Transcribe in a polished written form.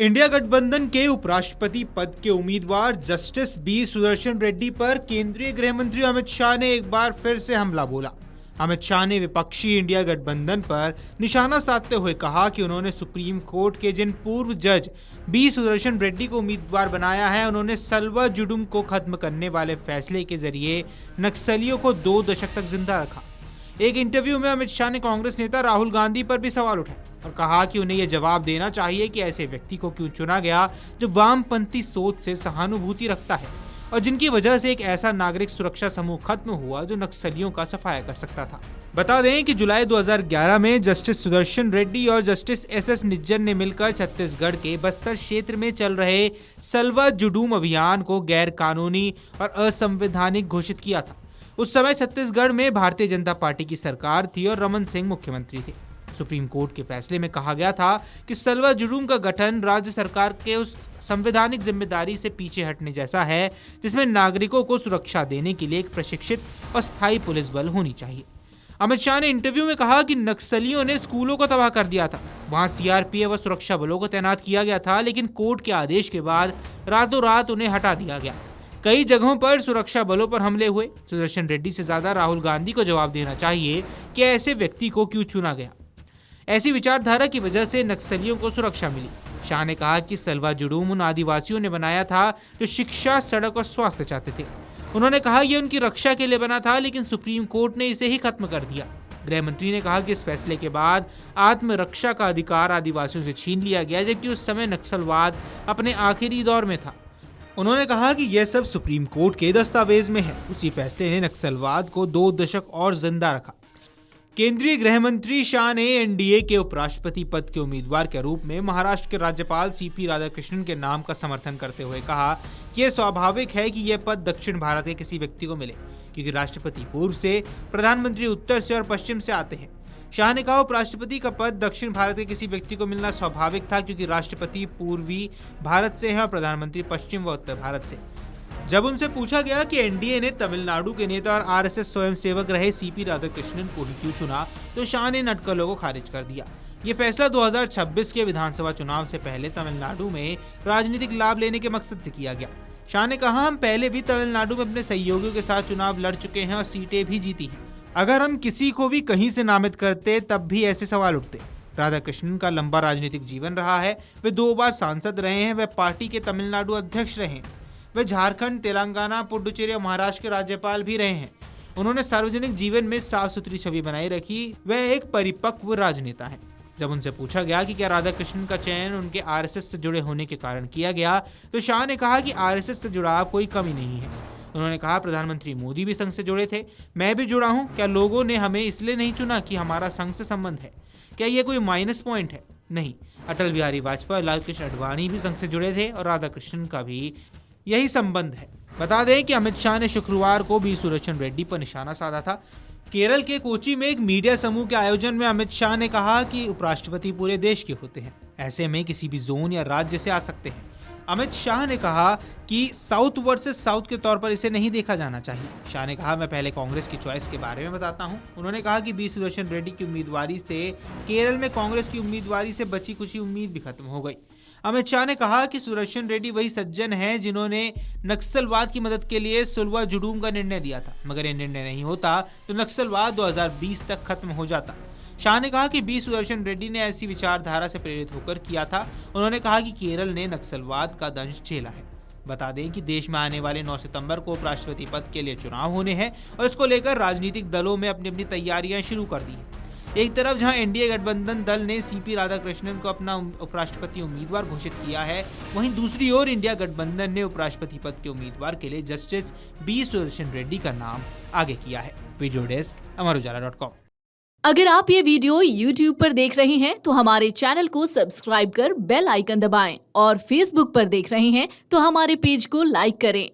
India गठबंधन के उपराष्ट्रपति पद के उम्मीदवार जस्टिस बी सुदर्शन रेड्डी पर केंद्रीय गृह मंत्री अमित शाह ने एक बार फिर से हमला बोला। अमित शाह ने विपक्षी इंडिया गठबंधन पर निशाना साधते हुए कहा कि उन्होंने सुप्रीम कोर्ट के जिन पूर्व जज बी सुदर्शन रेड्डी को उम्मीदवार बनाया है, उन्होंने सलवा जुडुम को खत्म करने वाले फैसले के जरिए नक्सलियों को 2 दशक तक जिंदा रखा। एक इंटरव्यू में अमित शाह ने कांग्रेस नेता राहुल गांधी पर भी सवाल उठाए और कहा कि उन्हें यह जवाब देना चाहिए कि ऐसे व्यक्ति को क्यों चुना गया जो वामपंथी सोच से सहानुभूति रखता है और जिनकी वजह से एक ऐसा नागरिक सुरक्षा समूह खत्म हुआ जो नक्सलियों का सफाया कर सकता था। बता दें कि जुलाई 2011 में जस्टिस सुदर्शन रेड्डी और जस्टिस एस निज्जर ने मिलकर छत्तीसगढ़ के बस्तर क्षेत्र में चल रहे सलवा जुडूम अभियान को गैर कानूनी और असंवैधानिक घोषित किया था। उस समय छत्तीसगढ़ में भारतीय जनता पार्टी की सरकार थी और रमन सिंह मुख्यमंत्री थे। सुप्रीम कोर्ट के फैसले में कहा गया था कि सलवा जुडूम का गठन राज्य सरकार के उस संवैधानिक जिम्मेदारी से पीछे हटने जैसा है जिसमें नागरिकों को सुरक्षा देने के लिए एक प्रशिक्षित और स्थायी पुलिस बल होनी चाहिए। अमित शाह ने इंटरव्यू में कहा कि नक्सलियों ने स्कूलों को तबाह कर दिया था, वहां सीआरपीएफ व सुरक्षा बलों को तैनात किया गया था, लेकिन कोर्ट के आदेश के बाद रातों रात उन्हें हटा दिया गया। कई जगहों पर सुरक्षा बलों पर हमले हुए। सुदर्शन रेड्डी से ज्यादा राहुल गांधी को जवाब देना चाहिए कि ऐसे व्यक्ति को क्यों चुना गया। ऐसी विचारधारा की वजह से नक्सलियों को सुरक्षा मिली। शाह ने कहा कि सलवा जुडूम उन आदिवासियों ने बनाया था जो शिक्षा, सड़क और स्वास्थ्य चाहते थे। उन्होंने कहा यह उनकी रक्षा के लिए बना था, लेकिन सुप्रीम कोर्ट ने इसे ही खत्म कर दिया। गृह मंत्री ने कहा कि इस फैसले के बाद आत्मरक्षा का अधिकार आदिवासियों से छीन लिया गया, जबकि उस समय नक्सलवाद अपने आखिरी दौर में था। उन्होंने कहा कि यह सब सुप्रीम कोर्ट के दस्तावेज में है। उसी फैसले ने नक्सलवाद को 2 दशक और जिंदा रखा। केंद्रीय गृह मंत्री शाह ने एनडीए के उपराष्ट्रपति पद के उम्मीदवार के रूप में महाराष्ट्र के राज्यपाल सीपी राधाकृष्णन के नाम का समर्थन करते हुए कहा कि यह स्वाभाविक है कि यह पद दक्षिण भारत के किसी व्यक्ति को मिले, क्योंकि राष्ट्रपति पूर्व से, प्रधानमंत्री उत्तर से और पश्चिम से आते हैं। शाह ने कहा उपराष्ट्रपति का पद दक्षिण भारत के किसी व्यक्ति को मिलना स्वाभाविक था, क्योंकि राष्ट्रपति पूर्वी भारत से है और प्रधानमंत्री पश्चिम व उत्तर भारत से। जब उनसे पूछा गया कि एनडीए ने तमिलनाडु के नेता और आरएसएस स्वयंसेवक रहे सीपी राधाकृष्णन को ही क्यों चुना, तो शाह ने नटकलों को खारिज कर दिया। ये फैसला 2026 के विधानसभा चुनाव से पहले तमिलनाडु में राजनीतिक लाभ लेने के मकसद से किया गया। शाह ने कहा हम पहले भी तमिलनाडु में अपने सहयोगियों के साथ चुनाव लड़ चुके हैं और सीटें भी जीती हैं। अगर हम किसी को भी कहीं से नामित करते तब भी ऐसे सवाल उठते। राधाकृष्णन का लंबा राजनीतिक जीवन रहा है। वे 2 बार सांसद रहे हैं। वे पार्टी के तमिलनाडु अध्यक्ष रहे हैं। वे झारखंड, तेलंगाना, पुडुचेरी और महाराष्ट्र के राज्यपाल भी रहे हैं। उन्होंने सार्वजनिक जीवन में साफ सुथरी छवि बनाए रखी। वह एक परिपक्व राजनेता हैं। जब उनसे पूछा गया कि क्या राधाकृष्णन का चयन उनके आरएसएस से जुड़े होने के कारण किया गया, तो शाह ने कहा कि आरएसएस से जुड़ाव कोई कमी नहीं है। उन्होंने कहा प्रधानमंत्री मोदी भी संघ से जुड़े थे, मैं भी जुड़ा हूं। क्या लोगों ने हमें इसलिए नहीं चुना कि हमारा संघ से संबंध है? क्या यह कोई माइनस पॉइंट है? नहीं। अटल बिहारी वाजपेयी और लाल कृष्ण आडवाणी भी संघ से जुड़े थे और राधाकृष्णन का भी यही संबंध है। बता दें कि अमित शाह ने शुक्रवार को बी सुदर्शन रेड्डी पर निशाना साधा था। केरल के कोची में एक मीडिया समूह के आयोजन में अमित शाह ने कहा कि उपराष्ट्रपति पूरे देश के होते हैं, ऐसे में किसी भी जोन या राज्य से आ सकते हैं। अमित शाह ने कहा कि साउथ वर्सेस साउथ के तौर पर इसे नहीं देखा जाना चाहिए। शाह ने कहा मैं पहले कांग्रेस की चॉइस के बारे में बताता हूं। उन्होंने कहा कि बी सुदर्शन रेड्डी की उम्मीदवारी से केरल में कांग्रेस की उम्मीदवारी से बची कुछ उम्मीद भी खत्म हो गई। अमित शाह ने कहा कि सुदर्शन रेड्डी वही सज्जन हैं जिन्होंने नक्सलवाद की मदद के लिए सलवा जुडूम का निर्णय दिया था, मगर ये निर्णय नहीं होता तो नक्सलवाद 2020 तक खत्म हो जाता। शाह ने कहा कि बी सुदर्शन रेड्डी ने ऐसी विचारधारा से प्रेरित होकर किया था। उन्होंने कहा कि केरल ने नक्सलवाद का दंश झेला है। बता दें कि देश में आने वाले 9 सितंबर को उपराष्ट्रपति पद के लिए चुनाव होने हैं और इसको लेकर राजनीतिक दलों में अपनी अपनी तैयारियां शुरू कर दी हैं। एक तरफ जहां एनडीए गठबंधन दल ने सीपी राधाकृष्णन को अपना उपराष्ट्रपति उम्मीदवार घोषित किया है, वहीं दूसरी ओर इंडिया गठबंधन ने उपराष्ट्रपति पद के उम्मीदवार के लिए जस्टिस बी सुदर्शन रेड्डी का नाम आगे किया है। Video desk Amarujala dot com. अगर आप ये वीडियो YouTube पर देख रहे हैं तो हमारे चैनल को सब्सक्राइब कर बेल आइकन दबाएं और Facebook पर देख रहे हैं तो हमारे पेज को लाइक करें।